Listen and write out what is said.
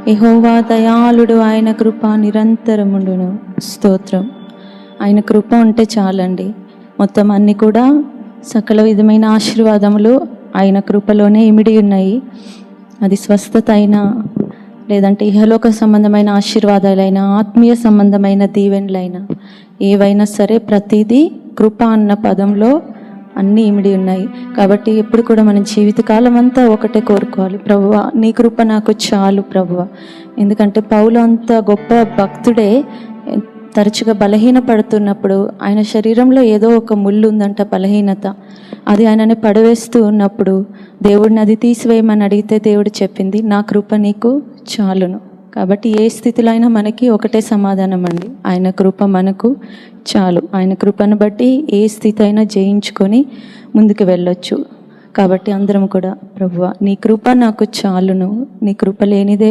యెహోవా దయాళుడు, ఆయన కృప నిరంతరముండును. స్తోత్రం. ఆయన కృప ఉంటే చాలండి. మొత్తం అన్నీ కూడా సకల విధమైన ఆశీర్వాదములు ఆయన కృపలోనే ఇమిడి ఉన్నాయి. అది స్వస్థత అయినా, లేదంటే ఇహలోక సంబంధమైన ఆశీర్వాదాలైనా, ఆత్మీయ సంబంధమైన దీవెనలైనా, ఏవైనా సరే ప్రతిదీ కృప అన్న పదంలో అన్నీ ఇమిడి ఉన్నాయి. కాబట్టి ఎప్పుడు కూడా మన జీవితకాలం అంతా ఒకటే కోరుకోవాలి, ప్రభువా నీ కృప నాకు చాలు ప్రభువా. ఎందుకంటే పౌలు అంత గొప్ప భక్తుడే తరచుగా బలహీన పడుతున్నప్పుడు ఆయన శరీరంలో ఏదో ఒక ముళ్ళు ఉందంట, బలహీనత. అది ఆయనని పడవేస్తూ ఉన్నప్పుడు దేవుడిని అది తీసివేయమని అడిగితే దేవుడు చెప్పింది, నా కృప నీకు చాలును. కాబట్టి ఏ స్థితిలో అయినా మనకి ఒకటే సమాధానం అండి, ఆయన కృప మనకు చాలు. ఆయన కృపను బట్టి ఏ స్థితి అయినా జయించుకొని ముందుకు వెళ్ళొచ్చు. కాబట్టి అందరం కూడా ప్రభువా నీ కృప నాకు చాలును, నీ కృప లేనిదే